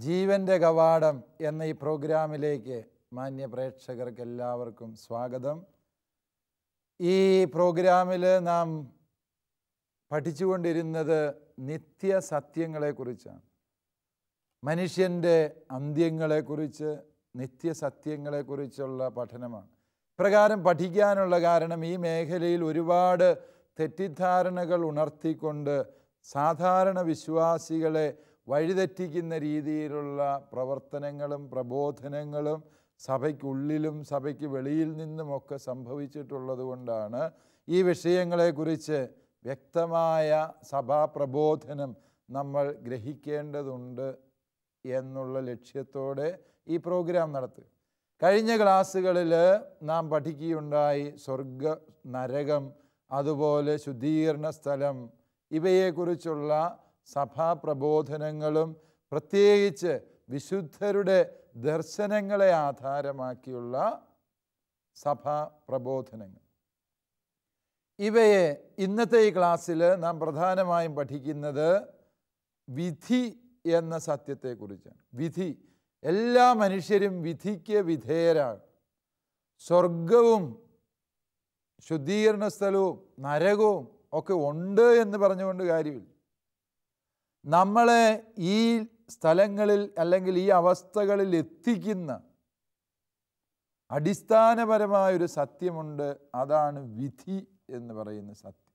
ജീവൻ്റെ കവാടം എന്ന ഈ പ്രോഗ്രാമിലേക്ക് മാന്യ പ്രേക്ഷകർക്ക് എല്ലാവർക്കും സ്വാഗതം. ഈ പ്രോഗ്രാമിൽ നാം പഠിച്ചുകൊണ്ടിരുന്നത് നിത്യസത്യങ്ങളെക്കുറിച്ചാണ്. മനുഷ്യൻ്റെ അന്ത്യങ്ങളെക്കുറിച്ച്, നിത്യസത്യങ്ങളെക്കുറിച്ചുള്ള പഠനമാണ്. ഇപ്രകാരം പഠിക്കാനുള്ള കാരണം ഈ മേഖലയിൽ ഒരുപാട് തെറ്റിദ്ധാരണകൾ ഉണർത്തിക്കൊണ്ട് സാധാരണ വിശ്വാസികളെ വഴിതെറ്റിക്കുന്ന രീതിയിലുള്ള പ്രവർത്തനങ്ങളും പ്രബോധനങ്ങളും സഭയ്ക്കുള്ളിലും സഭയ്ക്ക് വെളിയിൽ നിന്നുമൊക്കെ സംഭവിച്ചിട്ടുള്ളത് കൊണ്ടാണ് ഈ വിഷയങ്ങളെക്കുറിച്ച് വ്യക്തമായ സഭാപ്രബോധനം നമ്മൾ ഗ്രഹിക്കേണ്ടതുണ്ട് എന്നുള്ള ലക്ഷ്യത്തോടെ ഈ പ്രോഗ്രാം നടത്തുക. കഴിഞ്ഞ ക്ലാസ്സുകളിൽ നാം പഠിക്കുകയുണ്ടായി സ്വർഗ, നരകം, അതുപോലെ ശുദ്ധീകരണ സ്ഥലം, ഇവയെക്കുറിച്ചുള്ള സഭാപ്രബോധനങ്ങളും പ്രത്യേകിച്ച് വിശുദ്ധരുടെ ദർശനങ്ങളെ ആധാരമാക്കിയുള്ള സഭാപ്രബോധനങ്ങൾ. ഇവയെ ഇന്നത്തെ ഈ ക്ലാസ്സിൽ നാം പ്രധാനമായും പഠിക്കുന്നത് വിധി എന്ന സത്യത്തെക്കുറിച്ചാണ്. വിധി, എല്ലാ മനുഷ്യരും വിധിക്ക് വിധേയരാണ്. സ്വർഗവും ശുദ്ധീകരണ സ്ഥലവും നരകവും ഒക്കെ ഉണ്ട് എന്ന് പറഞ്ഞുകൊണ്ട് കാര്യമില്ല. നമ്മളെ ഈ സ്ഥലങ്ങളിൽ അല്ലെങ്കിൽ ഈ അവസ്ഥകളിൽ എത്തിക്കുന്ന അടിസ്ഥാനപരമായൊരു സത്യമുണ്ട്. അതാണ് വിധി എന്ന് പറയുന്ന സത്യം.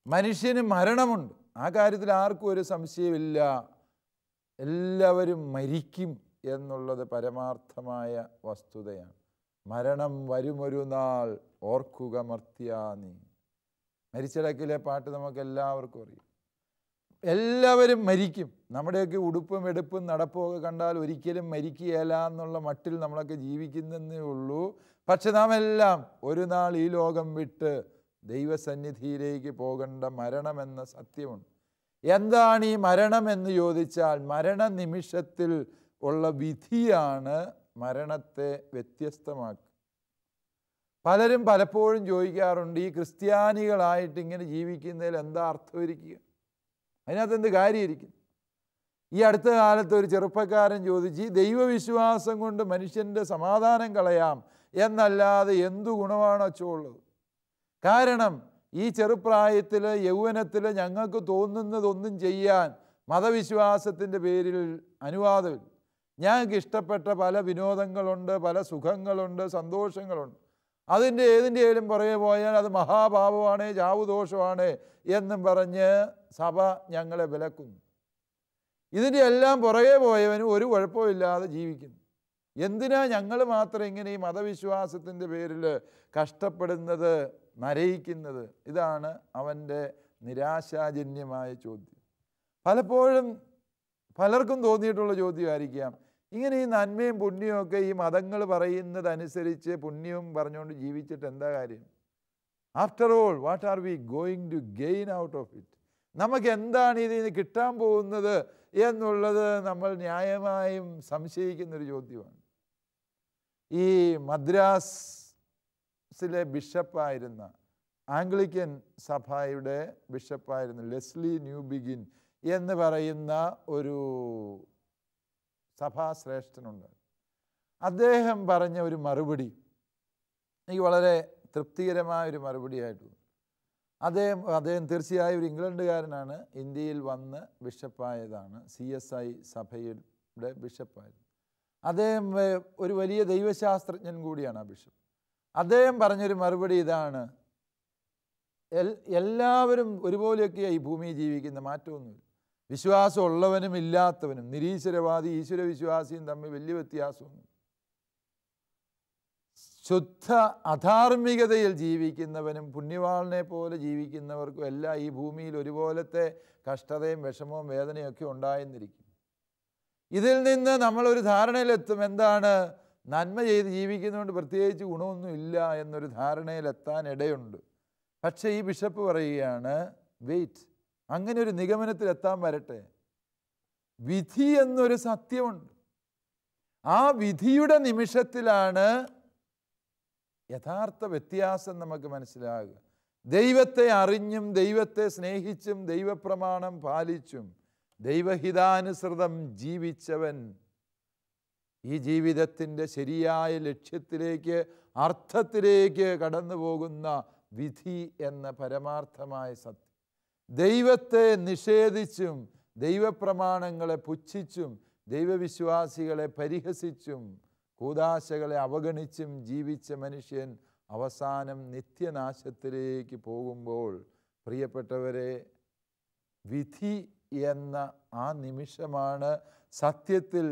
മനുഷ്യന് മരണമുണ്ട്, ആ കാര്യത്തിൽ ആർക്കും ഒരു സംശയമില്ല. എല്ലാവരും മരിക്കും എന്നുള്ളത് പരമാർത്ഥമായ വസ്തുതയാണ്. മരണം വരുമൊരു നാൾ ഓർക്കുക മർത്യാ നീ. മരിച്ചടക്കിലെ പാട്ട് നമുക്ക് എല്ലാവർക്കും അറിയാം. എല്ലാവരും മരിക്കും. നമ്മുടെയൊക്കെ ഉടുപ്പും എടുപ്പും നടപ്പുമൊക്കെ കണ്ടാൽ ഒരിക്കലും മരിക്കുകയില്ല എന്നുള്ള മട്ടിൽ നമ്മളൊക്കെ ജീവിക്കുന്നതേ ഉള്ളൂ. പക്ഷെ നാം എല്ലാം ഒരു നാൾ ഈ ലോകം വിട്ട് ദൈവസന്നിധിയിലേക്ക് പോകേണ്ട മരണമെന്ന സത്യമുണ്ട്. എന്താണ് ഈ മരണം എന്ന് ചോദിച്ചാൽ, മരണനിമിഷത്തിൽ ഉള്ള വിധിയാണ് മരണത്തെ വ്യത്യസ്തമാക്കുക. പലരും പലപ്പോഴും ചോദിക്കാറുണ്ട്, ഈ ക്രിസ്ത്യാനികളായിട്ട് ഇങ്ങനെ ജീവിക്കുന്നതിൽ എന്താ അർത്ഥമിരിക്കുക, അതിനകത്ത് എന്ത് കാര്യമിരിക്കും? ഈ അടുത്ത കാലത്ത് ഒരു ചെറുപ്പക്കാരൻ ചോദിച്ചു, ഈ ദൈവവിശ്വാസം കൊണ്ട് മനുഷ്യൻ്റെ സമാധാനം കളയാം എന്നല്ലാതെ എന്തു ഗുണമാണ് അച്ചോ ഉള്ളത്? കാരണം ഈ ചെറുപ്രായത്തിൽ, യൗവനത്തിൽ ഞങ്ങൾക്ക് തോന്നുന്നതൊന്നും ചെയ്യാൻ മതവിശ്വാസത്തിൻ്റെ പേരിൽ അനുവാദമില്ല. ഞങ്ങൾക്ക് ഇഷ്ടപ്പെട്ട പല വിനോദങ്ങളുണ്ട്, പല സുഖങ്ങളുണ്ട്, സന്തോഷങ്ങളുണ്ട്. അതിൻ്റെ ഏതിൻ്റെയും പുറകെ പോയാൽ അത് മഹാപാപമാണ്, ചാവുദോഷമാണ് എന്നും പറഞ്ഞ് സഭ ഞങ്ങളെ വിലക്കുന്നു. ഇതിൻ്റെ എല്ലാം പുറകെ പോയവനും ഒരു കുഴപ്പമില്ലാതെ ജീവിക്കുന്നു. എന്തിനാ ഞങ്ങൾ മാത്രം ഇങ്ങനെ ഈ മതവിശ്വാസത്തിൻ്റെ പേരിൽ കഷ്ടപ്പെടുന്നത്, നരയിക്കുന്നത്? ഇതാണ് അവൻ്റെ നിരാശാജന്യമായ ചോദ്യം. പലപ്പോഴും പലർക്കും തോന്നിയിട്ടുള്ള ചോദ്യമായിരിക്കാം, ഇങ്ങനെ ഈ നന്മയും പുണ്യവും ഒക്കെ ഈ മതങ്ങൾ പറയുന്നതനുസരിച്ച് പുണ്യവും പറഞ്ഞുകൊണ്ട് ജീവിച്ചിട്ട് എന്താ കാര്യം? After all what are we going to gain out of it? നമുക്ക് എന്താണ് ഇതിൽ നിന്ന് കിട്ടാൻ പോകുന്നത് എന്നുള്ളത് നമ്മൾ ന്യായമായും സംശയിക്കുന്നൊരു ചോദ്യമാണ്. ഈ മദ്രാസിലെ ബിഷപ്പായിരുന്ന, ആംഗ്ലിക്കൻ സഭയുടെ ബിഷപ്പായിരുന്ന ലെസ്ലി ന്യൂബിഗിൻ എന്ന് പറയുന്ന ഒരു സഭാശ്രേഷ്ഠനുണ്ട്. അദ്ദേഹം പറഞ്ഞ ഒരു മറുപടി എനിക്ക് വളരെ തൃപ്തികരമായൊരു മറുപടിയായിട്ട്. അദ്ദേഹം തീർച്ചയായും ഒരു ഇംഗ്ലണ്ടുകാരനാണ്, ഇന്ത്യയിൽ വന്ന് ബിഷപ്പായതാണ്, CSI സഭയുടെ ബിഷപ്പായിരുന്നു. അദ്ദേഹം ഒരു വലിയ ദൈവശാസ്ത്രജ്ഞൻ കൂടിയാണ് ആ ബിഷപ്പ്. അദ്ദേഹം പറഞ്ഞൊരു മറുപടി ഇതാണ്: എല്ലാവരും ഒരുപോലെയൊക്കെയാണ് ഈ ഭൂമിയിൽ ജീവിക്കുന്ന, മാറ്റമൊന്നുമില്ല. വിശ്വാസമുള്ളവനും ഇല്ലാത്തവനും, നിരീശ്വരവാദി ഈശ്വരവിശ്വാസിയും തമ്മിൽ വലിയ വ്യത്യാസമൊന്നും. ശുദ്ധ അധാർമികതയിൽ ജീവിക്കുന്നവനും പുണ്യവാളിനെ പോലെ ജീവിക്കുന്നവർക്കും എല്ലാം ഈ ഭൂമിയിൽ ഒരുപോലത്തെ കഷ്ടതയും വിഷമവും വേദനയൊക്കെ ഉണ്ടായെന്നിരിക്കും. ഇതിൽ നിന്ന് നമ്മളൊരു ധാരണയിലെത്തും, എന്താണ്, നന്മ ചെയ്ത് ജീവിക്കുന്നതുകൊണ്ട് പ്രത്യേകിച്ച് ഗുണമൊന്നും ഇല്ല എന്നൊരു ധാരണയിലെത്താൻ ഇടയുണ്ട്. പക്ഷേ ഈ ബിഷപ്പ് പറയുകയാണ്, വെയിറ്റ്, അങ്ങനെ ഒരു നിഗമനത്തിലെത്താൻ വരട്ടെ. വിധി എന്നൊരു സത്യമുണ്ട്. ആ വിധിയുടെ നിമിഷത്തിലാണ് യഥാർത്ഥ വ്യത്യാസം നമുക്ക് മനസ്സിലാകുക. ദൈവത്തെ അറിഞ്ഞും ദൈവത്തെ സ്നേഹിച്ചും ദൈവപ്രമാണം പാലിച്ചും ദൈവഹിതാനുസൃതം ജീവിച്ചവൻ ഈ ജീവിതത്തിൻ്റെ ശരിയായ ലക്ഷ്യത്തിലേക്ക്, അർത്ഥത്തിലേക്ക് കടന്നു പോകുന്ന വിധി എന്ന പരമാർത്ഥമായ സത്യം. ദൈവത്തെ നിഷേധിച്ചും ദൈവപ്രമാണങ്ങളെ പുച്ഛിച്ചും ദൈവവിശ്വാസികളെ പരിഹസിച്ചും കൂദാശകളെ അവഗണിച്ചും ജീവിച്ച മനുഷ്യൻ അവസാനം നിത്യനാശത്തിലേക്ക് പോകുമ്പോൾ, പ്രിയപ്പെട്ടവരെ, വിധി എന്ന ആ നിമിഷമാണ് സത്യത്തിൽ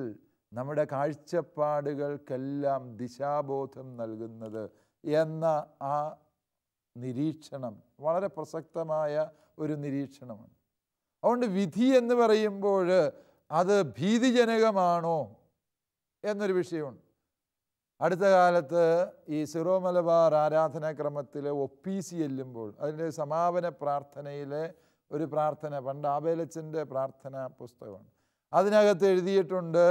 നമ്മുടെ കാഴ്ചപ്പാടുകൾക്കെല്ലാം ദിശാബോധം നൽകുന്നത് എന്ന ആ നിരീക്ഷണം വളരെ പ്രസക്തമായ ഒരു നിരീക്ഷണമാണ്. അതുകൊണ്ട് വിധി എന്ന് പറയുമ്പോൾ അത് ഭീതിജനകമാണോ എന്നൊരു വിഷയമുണ്ട്. അടുത്ത കാലത്ത് ഈ സിറോ മലബാർ ആരാധനാക്രമത്തിൽ ഒപ്പീസി ചെല്ലുമ്പോൾ അതിൻ്റെ സമാപന പ്രാർത്ഥനയിലെ ഒരു പ്രാർത്ഥന, പണ്ട് ആബേലച്ചൻ്റെ പ്രാർത്ഥന പുസ്തകമാണ്. അതിനകത്ത് എഴുതിയിട്ടുണ്ട്,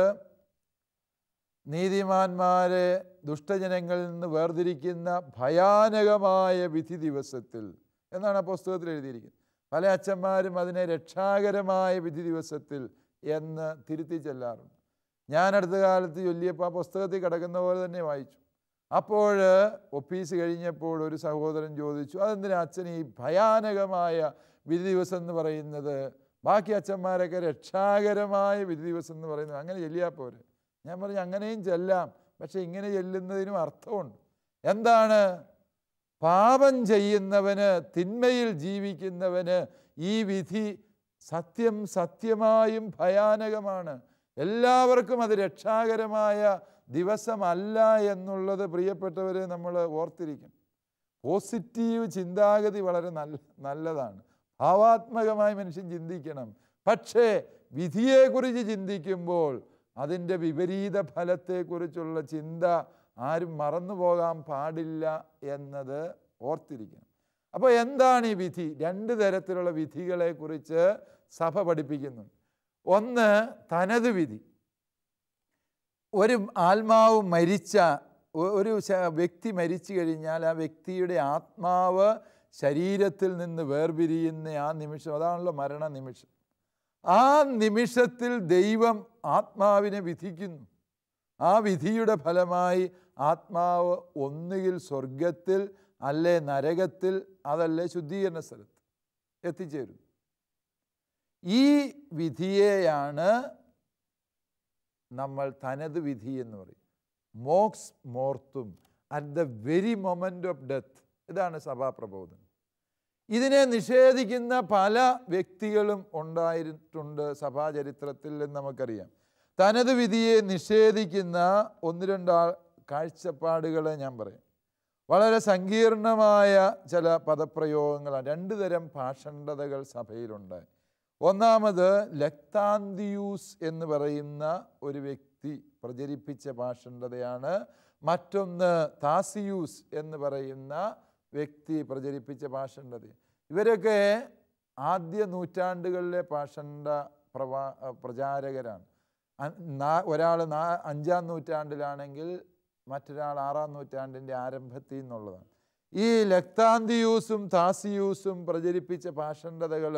നീതിമാന്മാരെ ദുഷ്ടജനങ്ങളിൽ നിന്ന് വേർതിരിക്കുന്ന ഭയാനകമായ വിധി ദിവസത്തിൽ എന്നാണ് ആ പുസ്തകത്തിൽ എഴുതിയിരിക്കുന്നത്. പല അച്ഛന്മാരും അതിനെ രക്ഷാകരമായ വിധി ദിവസത്തിൽ എന്ന് തിരുത്തി ചെല്ലാറുണ്ട്. ഞാൻ അടുത്ത കാലത്ത് ചൊല്ലിയപ്പോൾ ആ പുസ്തകത്തിൽ കിടക്കുന്ന പോലെ തന്നെ വായിച്ചു. അപ്പോൾ ഒപ്പീസ് കഴിഞ്ഞപ്പോൾ ഒരു സഹോദരൻ ചോദിച്ചു, അതെന്തിനാ അച്ഛൻ ഈ ഭയാനകമായ വിധി ദിവസം എന്ന് പറയുന്നത്? ബാക്കി അച്ഛന്മാരൊക്കെ രക്ഷാകരമായ വിധി ദിവസം എന്ന് പറയുന്നത്, അങ്ങനെ ചെല്ലിയാൽ പോരെ. ഞാൻ പറഞ്ഞു, അങ്ങനെയും ചെല്ലാം, പക്ഷെ ഇങ്ങനെ ചെല്ലുന്നതിനും അർത്ഥമുണ്ട്. എന്താണ്? പാപം ചെയ്യുന്നവന്, തിന്മയിൽ ജീവിക്കുന്നവന് ഈ വിധി സത്യമായും ഭയാനകമാണ്. എല്ലാവർക്കും അത് രക്ഷാകരമായ ദിവസമല്ല എന്നുള്ളത് പ്രിയപ്പെട്ടവരെ നമ്മൾ ഓർത്തിരിക്കണം. പോസിറ്റീവ് ചിന്താഗതി വളരെ നല്ലതാണ്. ഭാവാത്മകമായി മനുഷ്യൻ ചിന്തിക്കണം. പക്ഷേ വിധിയെക്കുറിച്ച് ചിന്തിക്കുമ്പോൾ അതിൻ്റെ വിപരീത ഫലത്തെക്കുറിച്ചുള്ള ചിന്ത ആരും മറന്നു പോകാൻ പാടില്ല എന്നത് ഓർത്തിരിക്കണം. അപ്പോൾ എന്താണ് ഈ വിധി? രണ്ട് തരത്തിലുള്ള വിധികളെക്കുറിച്ച് സഭ പഠിപ്പിക്കുന്നുണ്ട്. ഒന്ന്, തനത് വിധി. ഒരു ആത്മാവ് മരിച്ച ഒരു വ്യക്തി മരിച്ചു കഴിഞ്ഞാൽ ആ വ്യക്തിയുടെ ആത്മാവ് ശരീരത്തിൽ നിന്ന് വേർപിരിയുന്ന ആ നിമിഷം, അതാണല്ലോ മരണ നിമിഷം. ആ നിമിഷത്തിൽ ദൈവം ആത്മാവിനെ വിധിക്കുന്നു. ആ വിധിയുടെ ഫലമായി ആത്മാവ് ഒന്നുകിൽ സ്വർഗത്തിൽ, അല്ലേ നരകത്തിൽ, അതല്ലേ ശുദ്ധീകരണ സ്ഥലത്ത് എത്തിച്ചേരും. ഈ വിധിയെയാണ് നമ്മൾ തനത് വിധി എന്ന് പറയും. മോക്സ് മോർത്തും, at the very moment of death. ഇതാണ് സഭാപ്രബോധനം. ഇതിനെ നിഷേധിക്കുന്ന പല വ്യക്തികളും ഉണ്ടായിട്ടുണ്ട് സഭാചരിത്രത്തിൽ എന്ന് നമുക്കറിയാം. തനത് വിധിയെ നിഷേധിക്കുന്ന ഒന്ന് രണ്ട് കാഴ്ചപ്പാടുകളെ ഞാൻ പറയാം. വളരെ സങ്കീർണമായ ചില പദപ്രയോഗങ്ങളാണ്. രണ്ട് തരം ഭാഷണ്ഡതകൾ സഭയിലുണ്ടായി. ഒന്നാമത് ലക്താന്തിയൂസ് എന്ന് പറയുന്ന ഒരു വ്യക്തി പ്രചരിപ്പിച്ച ഭാഷണ്ഡതയാണ്. മറ്റൊന്ന് താസിയൂസ് എന്ന് പറയുന്ന വ്യക്തി പ്രചരിപ്പിച്ച ഭാഷണ്ഡത. ഇവരൊക്കെ ആദ്യ നൂറ്റാണ്ടുകളിലെ ഭാഷണ്ഡ പ്രചാരകരാണ്. ഒരാൾ 5-ാം നൂറ്റാണ്ടിലാണെങ്കിൽ മറ്റൊരാൾ 6-ാം നൂറ്റാണ്ടിൻ്റെ ആരംഭത്തിൽ നിന്നുള്ളതാണ്. ഈ ലക്താന്തിയൂസും താസിയൂസും പ്രചരിപ്പിച്ച ഭാഷണ്ഡതകൾ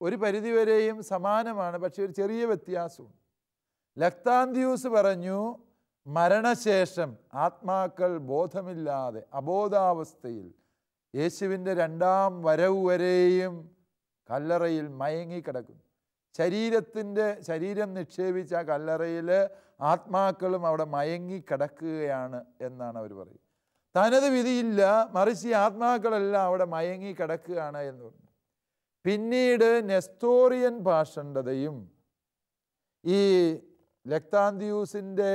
ഒരു പരിധിവരെയും സമാനമാണ്, പക്ഷേ ഒരു ചെറിയ വ്യത്യാസമുണ്ട്. ലക്താന്തിയൂസ് പറഞ്ഞു, മരണശേഷം ആത്മാക്കൾ ബോധമില്ലാതെ അബോധാവസ്ഥയിൽ യേശുവിൻ്റെ 2-ാം വരവ് വരെയും കല്ലറയിൽ മയങ്ങിക്കിടക്കുന്നു. ശരീരം നിക്ഷേപിച്ച ആ കല്ലറയിൽ ആത്മാക്കളും അവിടെ മയങ്ങിക്കിടക്കുകയാണ് എന്നാണ് അവർ പറയുന്നത്. തനത് വിധിയില്ല, മറിച്ച് ഈ ആത്മാക്കളെല്ലാം അവിടെ മയങ്ങിക്കിടക്കുകയാണ് എന്ന് പറഞ്ഞു. പിന്നീട് നെസ്തോറിയൻ ഭാഷണ്ഡതയും ഈ ലക്താന്തിയൂസിൻ്റെ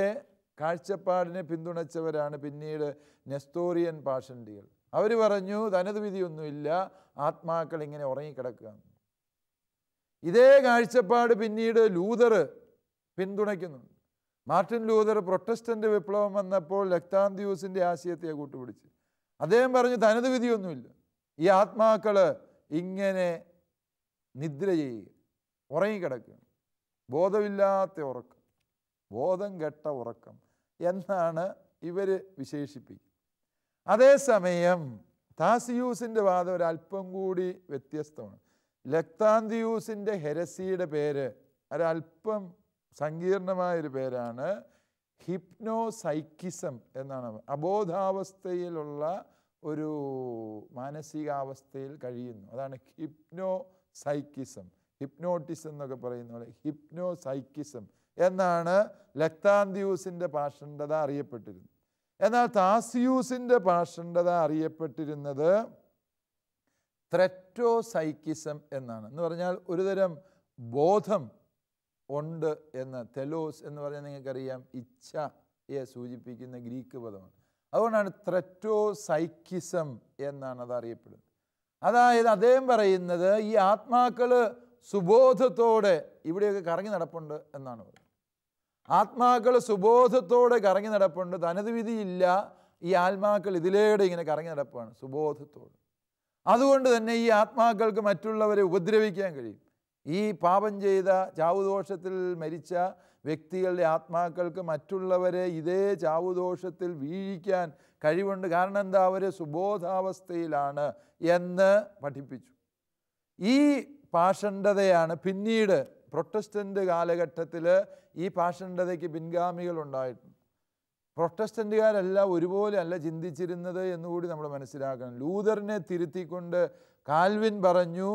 കാഴ്ചപ്പാടിനെ പിന്തുണച്ചവരാണ് പിന്നീട് നെസ്തോറിയൻ ഭാഷണ്ഡികൾ. അവർ പറഞ്ഞു, തനത് വിധിയൊന്നുമില്ല, ആത്മാക്കൾ ഇങ്ങനെ ഉറങ്ങിക്കിടക്കുക. ഇതേ കാഴ്ചപ്പാട് പിന്നീട് ലൂതർ പിന്തുണയ്ക്കുന്നുണ്ട്. മാർട്ടിൻ ലൂതർ പ്രൊട്ടസ്റ്റൻ്റ് വിപ്ലവം വന്നപ്പോൾ ലക്താന്തിയൂസിൻ്റെ ആശയത്തെ കൂട്ടുപിടിച്ച് അദ്ദേഹം പറഞ്ഞു, തനത് വിധിയൊന്നുമില്ല, ഈ ആത്മാക്കൾ ഇങ്ങനെ നിദ്ര ചെയ്യുക, ഉറങ്ങിക്കിടക്കുക, ബോധമില്ലാത്ത ഉറക്കം, ബോധം കെട്ട ഉറക്കം എന്നാണ് ഇവർ വിശേഷിപ്പിക്കുക. അതേസമയം താസിയൂസിൻ്റെ വാദം ഒരല്പം കൂടി വ്യത്യസ്തമാണ്. ലക്താന്തിയൂസിൻ്റെ ഹെരസിയുടെ പേര് ഒരല്പം സങ്കീർണമായൊരു പേരാണ്. ഹിപ്നോസൈക്കിസം എന്നാണ്. അബോധാവസ്ഥയിലുള്ള ഒരു മാനസികാവസ്ഥയിൽ കഴിയുന്നു. അതാണ് ഹിപ്നോസൈക്കിസം. ഹിപ്നോട്ടിസം എന്നൊക്കെ പറയുന്ന പോലെ ഹിപ്നോസൈക്കിസം എന്നാണ് ലക്താന്തിയൂസിൻ്റെ പാഷണ്ഡത അറിയപ്പെട്ടിരുന്നത്. എന്നാൽ താസിയൂസിൻ്റെ പാഷണ്ഡത അറിയപ്പെട്ടിരുന്നത് ത്രെറ്റോസൈക്കിസം എന്നാണ്. എന്ന് പറഞ്ഞാൽ ഒരുതരം ബോധം ഉണ്ട് എന്ന്. തെലോസ് എന്ന് പറഞ്ഞാൽ നിങ്ങൾക്കറിയാം, ഇച്ഛയെ സൂചിപ്പിക്കുന്ന ഗ്രീക്ക് പദമാണ്. അതുകൊണ്ടാണ് ത്രെറ്റോസൈക്കിസം എന്നാണ് അത് അറിയപ്പെടുന്നത്. അതായത് അദ്ദേഹം പറയുന്നത് ഈ ആത്മാക്കൾ സുബോധത്തോടെ ഇവിടെയൊക്കെ കറങ്ങി നടപ്പുണ്ട് എന്നാണ് പറയുന്നത്. ആത്മാക്കൾ സുബോധത്തോടെ കറങ്ങി നടപ്പുണ്ട്, തനത് വിധിയില്ല. ഈ ആത്മാക്കൾ ഇതിലേടെ ഇങ്ങനെ കറങ്ങി നടപ്പാണ് സുബോധത്തോടെ. അതുകൊണ്ട് തന്നെ ഈ ആത്മാക്കൾക്ക് മറ്റുള്ളവരെ ഉപദ്രവിക്കാൻ കഴിയും. ഈ പാപം ചെയ്ത ചാവുദോഷത്തിൽ മരിച്ച വ്യക്തികളുടെ ആത്മാക്കൾക്ക് മറ്റുള്ളവരെ ഇതേ ചാവുദോഷത്തിൽ വീഴിക്കാൻ കഴിവുണ്ട്. കാരണം എന്താ? അവർ സുബോധാവസ്ഥയിലാണ് എന്ന് പഠിപ്പിച്ചു. ഈ പാഷണ്ഡതയാണ് പിന്നീട് പ്രൊട്ടസ്റ്റൻ്റ് കാലഘട്ടത്തിൽ ഈ പാഷണ്ഡതയ്ക്ക് പിൻഗാമികൾ ഉണ്ടായിട്ടുണ്ട്. പ്രൊട്ടസ്റ്റൻ്റുകാരെല്ലാം ഒരുപോലെ അല്ല ചിന്തിച്ചിരുന്നത് എന്നുകൂടി നമ്മൾ മനസ്സിലാക്കണം. ലൂതറിനെ തിരുത്തിക്കൊണ്ട് കാൽവിൻ പറഞ്ഞു,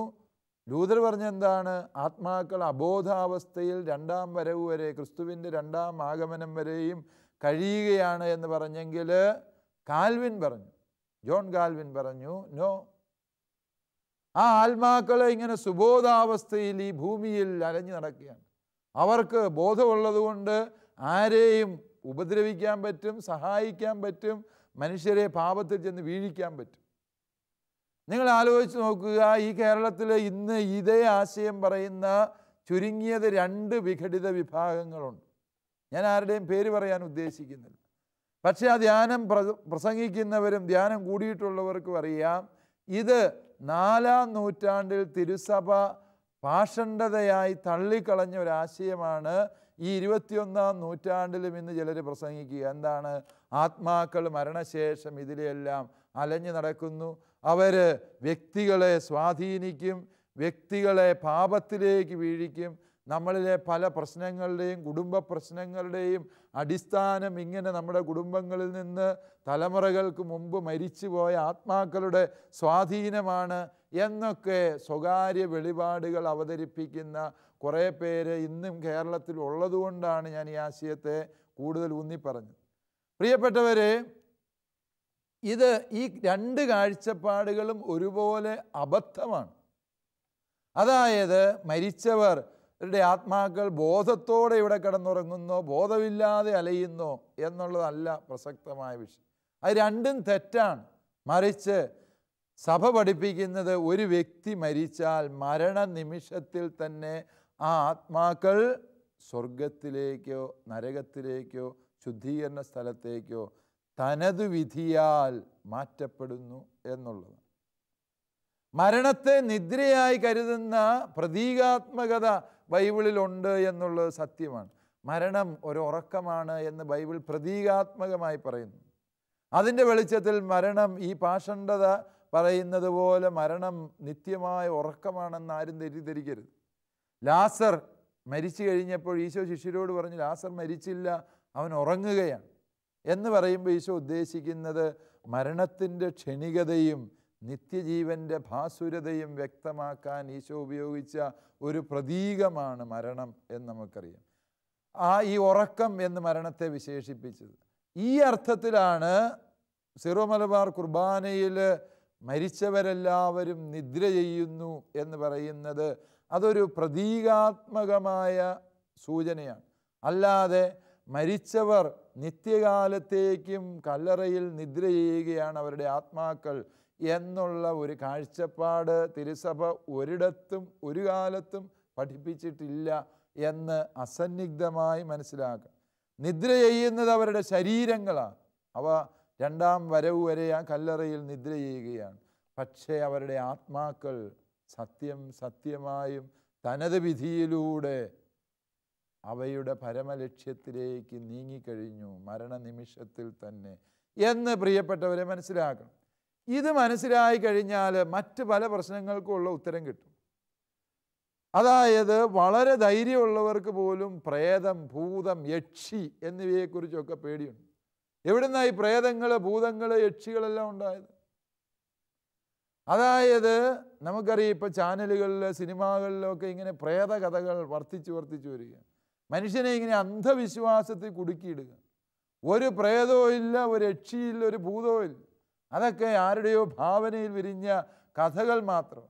ലൂതർ പറഞ്ഞെന്താണ്? ആത്മാക്കൾ അബോധാവസ്ഥയിൽ രണ്ടാം വരവ് വരെ, ക്രിസ്തുവിൻ്റെ രണ്ടാം ആഗമനം വരെയും കഴിയുകയാണ് എന്ന് പറഞ്ഞെങ്കിൽ കാൽവിൻ പറഞ്ഞു, ജോൺ കാൽവിൻ പറഞ്ഞു, നോ, ആ ആത്മാക്കളെ ഇങ്ങനെ സുബോധാവസ്ഥയിൽ ഈ ഭൂമിയിൽ അലഞ്ഞു നടക്കുകയാണ്. അവർക്ക് ബോധമുള്ളതുകൊണ്ട് ആരെയും ഉപദ്രവിക്കാൻ പറ്റും, സഹായിക്കാൻ പറ്റും, മനുഷ്യരെ പാപത്തിൽ ചെന്ന് വീഴിക്കാൻ പറ്റും. നിങ്ങൾ ആലോചിച്ച് നോക്കുക, ഈ കേരളത്തിൽ ഇന്ന് ഇതേ ആശയം പറയുന്ന ചുരുങ്ങിയത് 2 വിഘടിത വിഭാഗങ്ങളുണ്ട്. ഞാൻ ആരുടെയും പേര് പറയാൻ ഉദ്ദേശിക്കുന്നില്ല. പക്ഷേ ആ ധ്യാനം പ്രസംഗിക്കുന്നവരും ധ്യാനം കൂടിയിട്ടുള്ളവർക്കും അറിയാം, ഇത് 4-ാം നൂറ്റാണ്ടിൽ തിരുസഭ പാഷണ്ഡതയായി തള്ളിക്കളഞ്ഞ ഒരാശയമാണ് ഈ 21-ാം നൂറ്റാണ്ടിലും ഇന്ന് ചിലർ പ്രസംഗിക്കുക. എന്താണ്? ആത്മാക്കൾ മരണശേഷം ഇതിലെല്ലാം അലഞ്ഞു നടക്കുന്നു, അവർ വ്യക്തികളെ സ്വാധീനിക്കും, വ്യക്തികളെ പാപത്തിലേക്ക് വീഴിക്കും. നമ്മളിലെ പല പ്രശ്നങ്ങളുടെയും കുടുംബ പ്രശ്നങ്ങളുടെയും അടിസ്ഥാനം ഇങ്ങനെ നമ്മുടെ കുടുംബങ്ങളിൽ നിന്ന് തലമുറകൾക്ക് മുമ്പ് മരിച്ചുപോയ ആത്മാക്കളുടെ സ്വാധീനമാണ് എന്നൊക്കെ സ്വകാര്യ വെളിപാടുകൾ അവതരിപ്പിക്കുന്ന കുറേ പേര് ഇന്നും കേരളത്തിൽ ഉള്ളതുകൊണ്ടാണ് ഞാൻ ഈ ആശയത്തെ കൂടുതൽ ഊന്നിപ്പറഞ്ഞത്. പ്രിയപ്പെട്ടവരെ, ഇത് ഈ 2 കാഴ്ചപ്പാടുകളും ഒരുപോലെ അബദ്ധമാണ്. അതായത് മരിച്ചവരുടെ ആത്മാക്കൾ ബോധത്തോടെ ഇവിടെ കിടന്നുറങ്ങുന്നോ ബോധമില്ലാതെ അലയുന്നോ എന്നുള്ളതല്ല പ്രസക്തമായ വിഷയം. അത് രണ്ടും തെറ്റാണ്. മറിച്ച് സഭ പഠിപ്പിക്കുന്നത് ഒരു വ്യക്തി മരിച്ചാൽ മരണനിമിഷത്തിൽ തന്നെ ആ ആത്മാക്കൾ സ്വർഗത്തിലേക്കോ നരകത്തിലേക്കോ ശുദ്ധീകരണ സ്ഥലത്തേക്കോ തനതു വിധിയാൽ മാറ്റപ്പെടുന്നു എന്നുള്ളത്. മരണത്തെ നിദ്രയായി കരുതുന്ന പ്രതീകാത്മകത ബൈബിളിലുണ്ട് എന്നുള്ളത് സത്യമാണ്. മരണം ഒരു ഉറക്കമാണ് എന്ന് ബൈബിൾ പ്രതീകാത്മകമായി പറയുന്നു. അതിൻ്റെ വെളിച്ചത്തിൽ മരണം ഈ പാഷണ്ഡത പറയുന്നത് പോലെ മരണം നിത്യമായ ഉറക്കമാണെന്ന് ആരും തെറ്റിദ്ധരിക്കരുത്. ലാസർ മരിച്ചു കഴിഞ്ഞപ്പോൾ ഈശോ ശിഷ്യരോട് പറഞ്ഞു, ലാസർ മരിച്ചില്ല, അവൻ ഉറങ്ങുകയാണ് എന്ന് പറയുമ്പോൾ ഈശോ ഉദ്ദേശിക്കുന്നത് മരണത്തിൻ്റെ ക്ഷണികതയും നിത്യജീവൻ്റെ ഭാസുരതയും വ്യക്തമാക്കാൻ ഈശോ ഉപയോഗിച്ച ഒരു പ്രതീകമാണ് മരണം എന്ന് നമുക്കറിയാം. ഈ ഉറക്കം എന്ന് മരണത്തെ വിശേഷിപ്പിച്ചത് ഈ അർത്ഥത്തിലാണ്. സിറോ മലബാർ കുർബാനയിൽ മരിച്ചവരെല്ലാവരും നിദ്ര ചെയ്യുന്നു എന്ന് പറയുന്നത് അതൊരു പ്രതീകാത്മകമായ സൂചനയാണ്. അല്ലാതെ മരിച്ചവർ നിത്യകാലത്തേക്കും കല്ലറയിൽ നിദ്ര ചെയ്യുകയാണ് അവരുടെ ആത്മാക്കൾ എന്നുള്ള ഒരു കാഴ്ചപ്പാട് തിരുസഭ ഒരിടത്തും ഒരു കാലത്തും പഠിപ്പിച്ചിട്ടില്ല എന്ന് അസന്നിഗ്ധമായി മനസ്സിലാക്കാം. നിദ്ര ചെയ്യുന്നത് അവരുടെ ശരീരങ്ങളാണ്. അവ രണ്ടാം വരവ് വരെ ആ കല്ലറയിൽ നിദ്ര ചെയ്യുകയാണ്. പക്ഷേ അവരുടെ ആത്മാക്കൾ സത്യമായും തനത് വിധിയിലൂടെ അവയുടെ പരമലക്ഷ്യത്തിലേക്ക് നീങ്ങിക്കഴിഞ്ഞു മരണനിമിഷത്തിൽ തന്നെ എന്ന് പ്രിയപ്പെട്ടവരെ മനസ്സിലാക്കണം. ഇത് മനസ്സിലായി കഴിഞ്ഞാൽ മറ്റ് പല പ്രശ്നങ്ങൾക്കുമുള്ള ഉത്തരം കിട്ടും. അതായത് വളരെ ധൈര്യമുള്ളവർക്ക് പോലും പ്രേതം, ഭൂതം, യക്ഷി എന്നിവയെക്കുറിച്ചൊക്കെ പേടിയുണ്ട്. എവിടുന്നായി പ്രേതങ്ങൾ, ഭൂതങ്ങൾ, യക്ഷികളെല്ലാം ഉണ്ടായത്? അതായത് നമുക്കറിയാം, ഇപ്പോൾ ചാനലുകളിൽ, സിനിമകളിലൊക്കെ ഇങ്ങനെ പ്രേത കഥകൾ വർദ്ധിച്ചു വരിക. മനുഷ്യനെ ഇങ്ങനെ അന്ധവിശ്വാസത്തിൽ കുടുക്കിയിടുക. ഒരു പ്രേതവും ഇല്ല, ഒരു യക്ഷിയില്ല, ഒരു ഭൂതവും ഇല്ല. അതൊക്കെ ആരുടെയോ ഭാവനയിൽ വിരിഞ്ഞ കഥകൾ മാത്രം.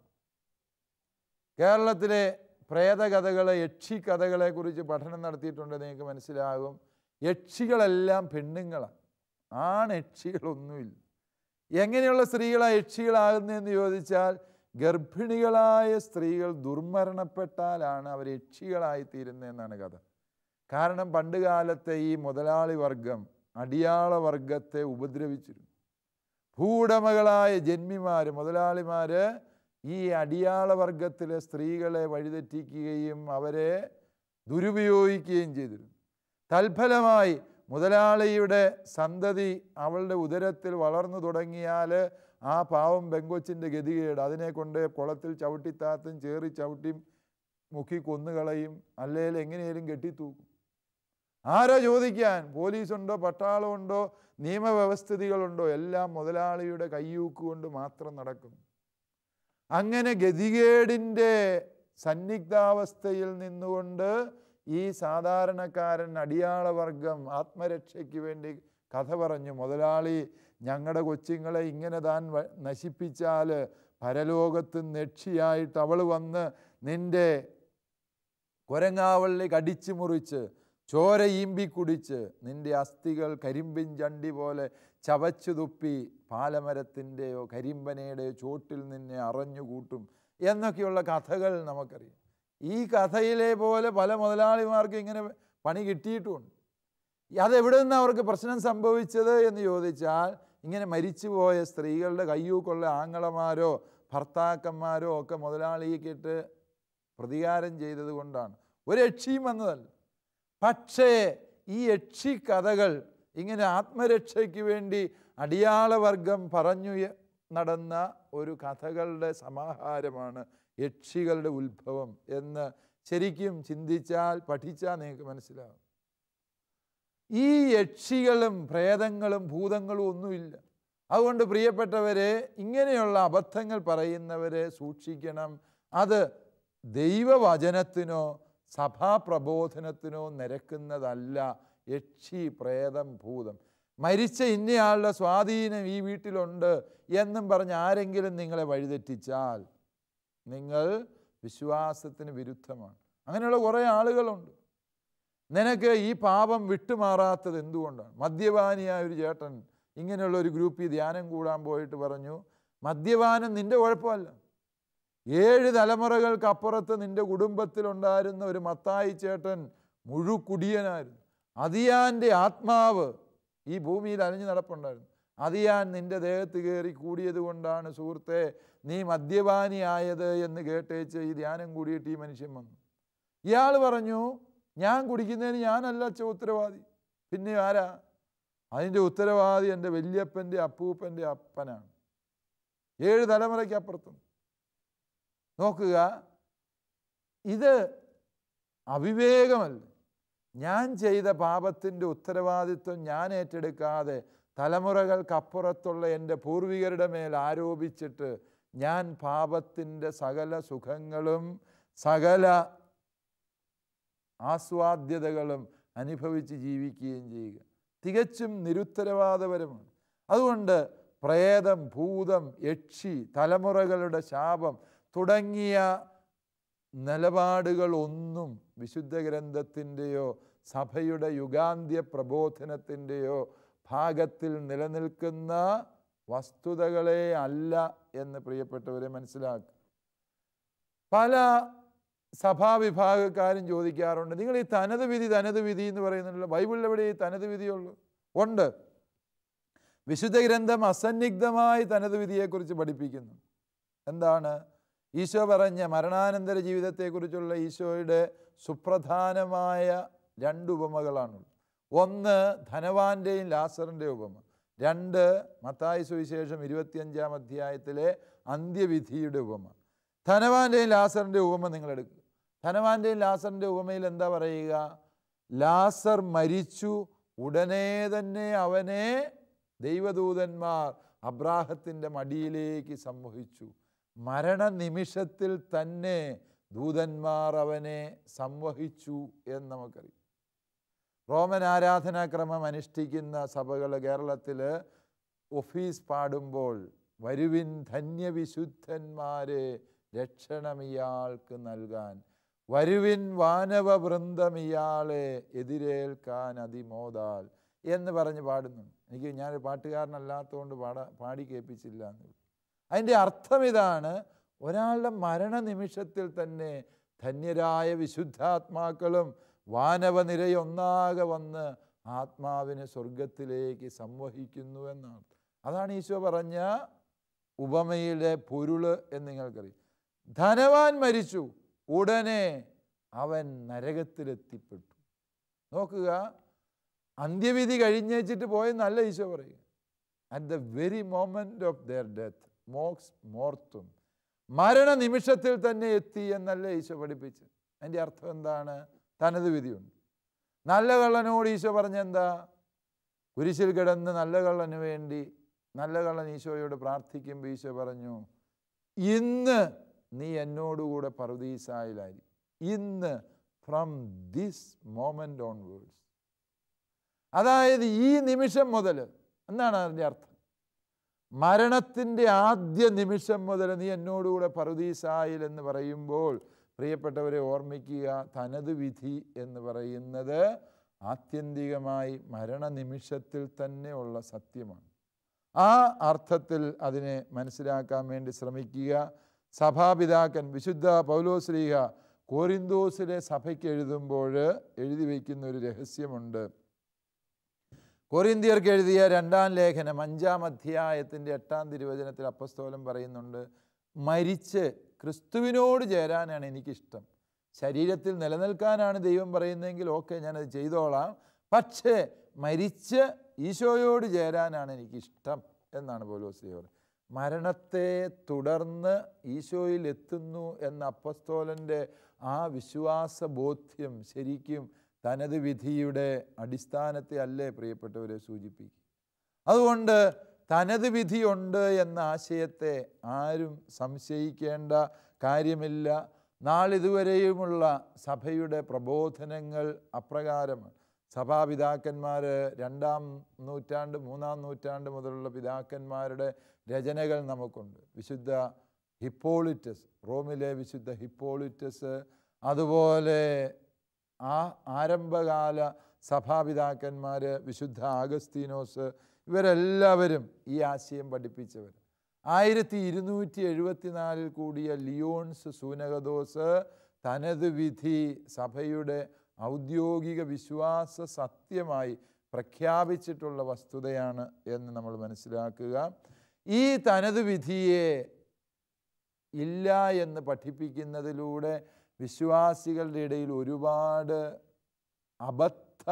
കേരളത്തിലെ പ്രേതകഥകളെ, യക്ഷി കഥകളെക്കുറിച്ച് പഠനം നടത്തിയിട്ടുണ്ട്. നിങ്ങൾക്ക് മനസ്സിലാകും, യക്ഷികളെല്ലാം പെണ്ണുങ്ങളാണ്, യക്ഷികളൊന്നുമില്ല. എങ്ങനെയുള്ള സ്ത്രീകളാണ് യക്ഷികളാകുന്നതെന്ന് ചോദിച്ചാൽ, ഗർഭിണികളായ സ്ത്രീകൾ ദുർമരണപ്പെട്ടാലാണ് അവർ യക്ഷികളായിത്തീരുന്നതെന്നാണ് കഥ. കാരണം പണ്ട് കാലത്തെ ഈ മുതലാളി വർഗം അടിയാള വർഗത്തെ ഉപദ്രവിച്ചിരുന്നു. ഭൂവുടമകളായ ജന്മിമാർ, മുതലാളിമാർ ഈ അടിയാള വർഗത്തിലെ സ്ത്രീകളെ വഴിതെറ്റിക്കുകയും അവരെ ദുരുപയോഗിക്കുകയും ചെയ്തിരുന്നു. തൽഫലമായി മുതലാളിയുടെ സന്തതി അവളുടെ ഉദരത്തിൽ വളർന്നു തുടങ്ങിയാൽ ആ പാവം പെങ്കൊച്ചിൻ്റെ ഗതികേട്, അതിനെ കൊണ്ട് കുളത്തിൽ ചവിട്ടിത്താത്തും ചേറി ചവിട്ടി മുക്കി കൊന്നുകളയും, അല്ലെങ്കിൽ എങ്ങനെയും കെട്ടിത്തൂക്കും. ആരോ ചോദിക്കാൻ? പോലീസുണ്ടോ, പട്ടാളമുണ്ടോ, നിയമവ്യവസ്ഥിതികളുണ്ടോ? എല്ലാം മുതലാളിയുടെ കയ്യൂക്ക് കൊണ്ട് മാത്രം നടക്കും. അങ്ങനെ ഗതികേടിൻ്റെ സന്നിഗ്ധാവസ്ഥയിൽ നിന്നുകൊണ്ട് ഈ സാധാരണക്കാരൻ അടിയാളവർഗം ആത്മരക്ഷയ്ക്ക് വേണ്ടി കഥ പറഞ്ഞു. മുതലാളി, ഞങ്ങളുടെ കൊച്ചുങ്ങളെ ഇങ്ങനെ താൻ നശിപ്പിച്ചാൽ പരലോകത്ത് യക്ഷിയായിട്ട് അവൾ വന്ന് നിൻ്റെ കുരങ്ങാവള്ളി കടിച്ചു മുറിച്ച് ചോര ഈമ്പി കുടിച്ച് നിൻ്റെ അസ്ഥികൾ കരിമ്പിൻ ചണ്ടി പോലെ ചവച്ചു തുപ്പി പാലമരത്തിൻ്റെയോ കരിമ്പനയുടെയോ ചോട്ടിൽ നിന്നെ അറഞ്ഞുകൂട്ടും എന്നൊക്കെയുള്ള കഥകൾ നമുക്കറിയാം. ഈ കഥയിലെ പോലെ പല മുതലാളിമാർക്കും ഇങ്ങനെ പണി കിട്ടിയിട്ടുമുണ്ട്. അതെവിടെ നിന്നാണ് അവർക്ക് പ്രശ്നം സംഭവിച്ചത് എന്ന് ചോദിച്ചാൽ, ഇങ്ങനെ മരിച്ചുപോയ സ്ത്രീകളുടെ കയ്യൂക്കുള്ള ആങ്ങളമാരോ ഭർത്താക്കന്മാരോ ഒക്കെ മുതലാളിക്കിട്ട് പ്രതികാരം ചെയ്തത് കൊണ്ടാണ്. ഒരു യക്ഷിയും വന്നതല്ല. പക്ഷേ ഈ യക്ഷി കഥകൾ ഇങ്ങനെ ആത്മരക്ഷയ്ക്ക് വേണ്ടി അടിയാളവർഗം പറഞ്ഞു നടന്ന ഒരു കഥകളുടെ സമാഹാരമാണ് യക്ഷികളുടെ ഉത്ഭവം എന്ന് ശരിക്കും ചിന്തിച്ചാൽ, പഠിച്ചാൽ നിങ്ങൾക്ക് മനസ്സിലാവും. ഈ യക്ഷികളും പ്രേതങ്ങളും ഭൂതങ്ങളും ഒന്നുമില്ല. അതുകൊണ്ട് പ്രിയപ്പെട്ടവരെ, ഇങ്ങനെയുള്ള അബദ്ധങ്ങൾ പറയുന്നവരെ സൂക്ഷിക്കണം. അത് ദൈവവചനത്തിനോ സഭാപ്രബോധനത്തിനോ നിരക്കുന്നതല്ല. യക്ഷി, പ്രേതം, ഭൂതം, മരിച്ച ഇന്നയാളുടെ സ്വാധീനം ഈ വീട്ടിലുണ്ട് എന്നും പറഞ്ഞ് ആരെങ്കിലും നിങ്ങളെ വഴിതെറ്റിച്ചാൽ നിങ്ങൾ വിശ്വാസത്തിന് വിരുദ്ധമാണ്. അങ്ങനെയുള്ള കുറേ ആളുകളുണ്ട്. നിനക്ക് ഈ പാപം വിട്ടുമാറാത്തത് എന്തുകൊണ്ടാണ്? മദ്യപാനിയായ ഒരു ചേട്ടൻ ഇങ്ങനെയുള്ള ഒരു ഗ്രൂപ്പിൽ ധ്യാനം കൂടാൻ പോയിട്ട് പറഞ്ഞു, മദ്യപാനം നിൻ്റെ കുഴപ്പമല്ല, 7 തലമുറകൾക്കപ്പുറത്ത് നിൻ്റെ കുടുംബത്തിലുണ്ടായിരുന്ന ഒരു മത്തായി ചേട്ടൻ മുഴുക്കുടിയനായിരുന്നു. അതിയാൻ്റെ ആത്മാവ് ഈ ഭൂമിയിൽ അലിഞ്ഞു നടപ്പുണ്ടായിരുന്നു. അതിയാൻ നിൻ്റെ ദേഹത്ത് കയറി കൂടിയത് കൊണ്ടാണ് സുഹൃത്തെ നീ മദ്യപാനിയായത് എന്ന് കേട്ടേച്ച് ഈ ധ്യാനം കൂടിയിട്ട് ഈ മനുഷ്യൻ വന്നു. ഇയാൾ പറഞ്ഞു, ഞാൻ കുടിക്കുന്നതിന് ഞാനല്ല ഉത്തരവാദി, പിന്നെ ആരാ? അതിൻ്റെ ഉത്തരവാദി എൻ്റെ വല്യപ്പൻ്റെ അപ്പൂപ്പൻ്റെ അപ്പനാണ്, 7 തലമുറയ്ക്ക് അപ്പുറത്തും. നോക്കുക, ഇത് അവിവേകമല്ല. ഞാൻ ചെയ്ത പാപത്തിൻ്റെ ഉത്തരവാദിത്വം ഞാൻ ഏറ്റെടുക്കാതെ തലമുറകൾക്കപ്പുറത്തുള്ള എൻ്റെ പൂർവികരുടെ മേൽ ആരോപിച്ചിട്ട് ഞാൻ പാപത്തിൻ്റെ സകല സുഖങ്ങളും സകല ആസ്വാദ്യതകളും അനുഭവിച്ച് ജീവിക്കുകയും ചെയ്യുക തികച്ചും നിരുത്തരവാദപരമാണ്. അതുകൊണ്ട് പ്രേതം, ഭൂതം, യക്ഷി, തലമുറകളുടെ ശാപം തുടങ്ങിയ നിലപാടുകളൊന്നും വിശുദ്ധ ഗ്രന്ഥത്തിൻ്റെയോ സഭയുടെ യുഗാന്ത്യ പ്രബോധനത്തിൻ്റെയോ ഭാഗത്തിൽ നിലനിൽക്കുന്ന വസ്തുതകളെ അല്ല എന്ന് പ്രിയപ്പെട്ടവരെ മനസ്സിലാക്കുക. പല സഭാവിഭാഗക്കാരും ചോദിക്കാറുണ്ട്, നിങ്ങൾ ഈ തനത് വിധി എന്ന് പറയുന്നുണ്ടല്ലോ, ബൈബിളിൽ എവിടെ ഈ തനത് വിധിയുള്ളൂ? ഉണ്ട്. വിശുദ്ധ ഗ്രന്ഥം അസന്നിഗ്ധമായി തനത് വിധിയെക്കുറിച്ച് പഠിപ്പിക്കുന്നു. എന്താണ്? ഈശോ പറഞ്ഞ മരണാനന്തര ജീവിതത്തെക്കുറിച്ചുള്ള ഈശോയുടെ സുപ്രധാനമായ 2 ഉപമകളാണുള്ളത്. ഒന്ന് ധനവാന്റെയും ലാസറിൻ്റെയും ഉപമ. 2 മത്തായി സുവിശേഷം 25-ാം അധ്യായത്തിലെ അന്ത്യവിധിയുടെ ഉപമ. ധനവാന്റെയും ലാസറിൻ്റെ ഉപമ നിങ്ങളെടുക്കുക. ധനവാന്റെയും ലാസറിൻ്റെ ഉപമയിൽ എന്താ പറയുക? ലാസർ മരിച്ചു, ഉടനെ തന്നെ അവനെ ദൈവദൂതന്മാർ അബ്രാഹത്തിൻ്റെ മടിയിലേക്ക് സംവഹിച്ചു. മരണനിമിഷത്തിൽ തന്നെ ദൂതന്മാർ അവനെ സംവഹിച്ചു എന്ന് നമുക്കറിയാം. റോമൻ ആരാധനാക്രമം അനുഷ്ഠിക്കുന്ന സഭകൾ കേരളത്തിൽ ഒഫീസ് പാടുമ്പോൾ വരുവിൻ ധന്യവിശുദ്ധന്മാരെ രക്ഷണമിയാൾക്ക് നൽകാൻ, വരുവിൻ വാനവവൃന്ദം ഇയാളെ എതിരേൽക്കാൻ അതിമോദാൽ എന്ന് പറഞ്ഞ് പാടുന്നുണ്ട്. ഞാനൊരു പാട്ടുകാരനല്ലാത്തതുകൊണ്ട് പാടി കേൾപ്പിച്ചില്ല എന്ന്. അതിൻ്റെ അർത്ഥം ഇതാണ്: ഒരാളുടെ മരണനിമിഷത്തിൽ തന്നെ ധന്യരായ വിശുദ്ധാത്മാക്കളും വാനവനിരയൊന്നാകെ വന്ന് ആത്മാവിനെ സ്വർഗത്തിലേക്ക് സംവഹിക്കുന്നു എന്നാണ്. അതാണ് ഈശോ പറഞ്ഞ ഉപമയിലെ പൊരുള് എന്ന് നിങ്ങൾക്കറിയാം. ധനവാൻ മരിച്ചു, ഉടനെ അവൻ നരകത്തിലെത്തിപ്പെട്ടു. നോക്കുക, അന്ത്യവിധി കഴിഞ്ഞേച്ചിട്ട് പോയെന്നല്ല ഈശോ പറയുക. At the very moment of their death മോക്സ് മോർത്തും, മരണനിമിഷത്തിൽ തന്നെ എത്തി എന്നല്ല ഈശോ പഠിപ്പിച്ച്. അതിൻ്റെ അർത്ഥം എന്താണ്? തനത് വിധിയുണ്ട്. നല്ല കള്ളനോട് ഈശോ പറഞ്ഞെന്താ? കുരിശിൽ കിടന്ന് നല്ല കള്ളന് വേണ്ടി നല്ല കള്ളൻ ഈശോയോട് പ്രാർത്ഥിക്കുമ്പോൾ ഈശോ പറഞ്ഞു, ഇന്ന് നീ എന്നോടുകൂടെ പറുദീസായിലായി. ഇന്ന്, ഫ്രം ദിസ് മോമെൻ്റ് ഓൺവേഴ്സ്. അതായത് ഈ നിമിഷം മുതൽ എന്നാണ് അതിൻ്റെ അർത്ഥം. മരണത്തിൻ്റെ ആദ്യ നിമിഷം മുതൽ നീ എന്നോടുകൂടെ പറുദീസായിൽ എന്ന് പറയുമ്പോൾ പ്രിയപ്പെട്ടവരെ ഓർമ്മിക്കുക, തനത് വിധി എന്ന് പറയുന്നത് ആത്യന്തികമായി മരണനിമിഷത്തിൽ തന്നെ ഉള്ള സത്യമാണ്. ആ അർത്ഥത്തിൽ അതിനെ മനസ്സിലാക്കാൻ വേണ്ടി ശ്രമിക്കുക. സഭാപിതാക്കൻ വിശുദ്ധ പൗലോസ്ലീഹ കോരിന്തോസിലെ സഭയ്ക്ക് എഴുതുമ്പോൾ എഴുതി വയ്ക്കുന്ന ഒരു രഹസ്യമുണ്ട്. കൊരിന്ത്യർക്ക് എഴുതിയ 2-ാം ലേഖനം 5-ാം അധ്യായത്തിൻ്റെ 8-ാം തിരുവചനത്തിൽ അപ്പസ്തോലൻ പറയുന്നുണ്ട്, മരിച്ച് ക്രിസ്തുവിനോട് ചേരാനാണ് എനിക്കിഷ്ടം. ശരീരത്തിൽ നിലനിൽക്കാനാണ് ദൈവം പറയുന്നതെങ്കിൽ ഓക്കെ, ഞാനത് ചെയ്തോളാം. പക്ഷേ മരിച്ച് ഈശോയോട് ചേരാനാണ് എനിക്കിഷ്ടം എന്നാണ് പൗലോസ്ലീഹ പറയുന്നത്. മരണത്തെ തുടർന്ന് ഈശോയിൽ എത്തുന്നു എന്ന അപ്പസ്തോലൻ്റെ ആ വിശ്വാസ ബോധ്യം ശരിക്കും തനത് വിധിയുടെ അടിസ്ഥാനത്തെ അല്ലേ പ്രിയപ്പെട്ടവരെ സൂചിപ്പിക്കും. അതുകൊണ്ട് തനത് വിധിയുണ്ട് എന്ന ആശയത്തെ ആരും സംശയിക്കേണ്ട കാര്യമില്ല. നാളിതുവരെയുമുള്ള സഭയുടെ പ്രബോധനങ്ങൾ അപ്രകാരമാണ്. സഭാപിതാക്കന്മാർ 2-ാം നൂറ്റാണ്ട് 3-ാം നൂറ്റാണ്ട് മുതലുള്ള പിതാക്കന്മാരുടെ രചനകൾ നമുക്കുണ്ട്. വിശുദ്ധ ഹിപ്പോളിറ്റസ്, റോമിലെ വിശുദ്ധ ഹിപ്പോളിറ്റസ്, അതുപോലെ ആ ആരംഭകാല സഭാപിതാക്കന്മാർ വിശുദ്ധ ആഗസ്തീനോസ്, ഇവരെല്ലാവരും ഈ ആശയം പഠിപ്പിച്ചവർ. 1274 കൂടിയ ലിയോൺസ് സൂനകദോസ് തനത് വിധി സഭയുടെ ഔദ്യോഗിക വിശ്വാസ സത്യമായി പ്രഖ്യാപിച്ചിട്ടുള്ള വസ്തുതയാണ് എന്ന് നമ്മൾ മനസ്സിലാക്കുക. ഈ തനത് വിധിയെ ഇല്ല എന്ന് പഠിപ്പിക്കുന്നതിലൂടെ വിശ്വാസികളുടെ ഇടയിൽ ഒരുപാട് അബദ്ധ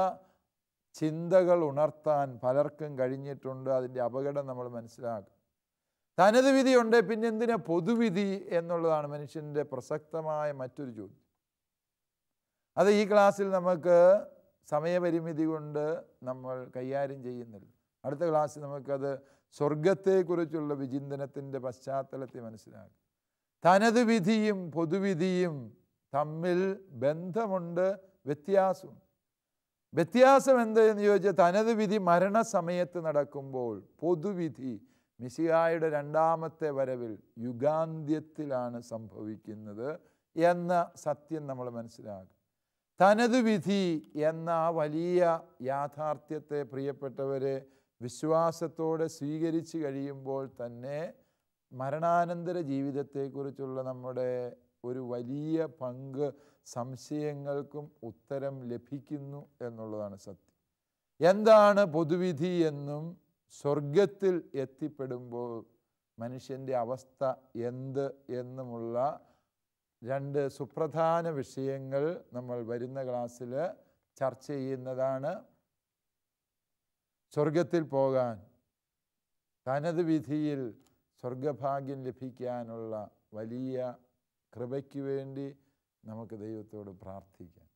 ചിന്തകൾ ഉണർത്താൻ പലർക്കും കഴിഞ്ഞിട്ടുണ്ട്. അതിൻ്റെ അപകടം നമ്മൾ മനസ്സിലാക്കും. തനത് വിധി ഉണ്ട്, പിന്നെ എന്തിനാ പൊതുവിധി എന്നുള്ളതാണ് മനുഷ്യൻ്റെ പ്രസക്തമായ മറ്റൊരു ചോദ്യം. അത് ഈ ക്ലാസ്സിൽ നമുക്ക് സമയപരിമിതി കൊണ്ട് നമ്മൾ കൈകാര്യം ചെയ്യുന്നില്ല. അടുത്ത ക്ലാസ്സിൽ നമുക്കത് സ്വർഗത്തെക്കുറിച്ചുള്ള വിചിന്തനത്തിൻ്റെ പശ്ചാത്തലത്തിൽ മനസ്സിലാക്കും. തനത് വിധിയും പൊതുവിധിയും തമ്മിൽ ബന്ധമുണ്ട്, വ്യത്യാസമുണ്ട്. വ്യത്യാസം എന്തെന്ന് ചോദിച്ചാൽ, തനത് വിധി മരണസമയത്ത് നടക്കുമ്പോൾ പൊതുവിധി മിശിഹായുടെ 2-ാമത്തെ വരവിൽ യുഗാന്ത്യത്തിലാണ് സംഭവിക്കുന്നത് എന്ന സത്യം നമ്മൾ മനസ്സിലാക്കും. തനത് വിധി എന്ന വലിയ യാഥാർത്ഥ്യത്തെ പ്രിയപ്പെട്ടവരെ വിശ്വാസത്തോടെ സ്വീകരിച്ച് കഴിയുമ്പോൾ തന്നെ മരണാനന്തര ജീവിതത്തെക്കുറിച്ചുള്ള നമ്മുടെ ഒരു വലിയ പങ്ക് സംശയങ്ങൾക്കും ഉത്തരം ലഭിക്കുന്നു എന്നുള്ളതാണ് സത്യം. എന്താണ് പൊതുവിധി എന്നും സ്വർഗത്തിൽ എത്തിപ്പെടുമ്പോൾ മനുഷ്യൻ്റെ അവസ്ഥ എന്ത് എന്നുമുള്ള 2 സുപ്രധാന വിഷയങ്ങൾ നമ്മൾ വരുന്ന ക്ലാസ്സിൽ ചർച്ച ചെയ്യുന്നതാണ്. സ്വർഗത്തിൽ പോകാൻ, തനത് വിധിയിൽ സ്വർഗഭാഗ്യം ലഭിക്കാനുള്ള വലിയ കൃപയ്ക്ക് വേണ്ടി നമുക്ക് ദൈവത്തോട് പ്രാർത്ഥിക്കാം.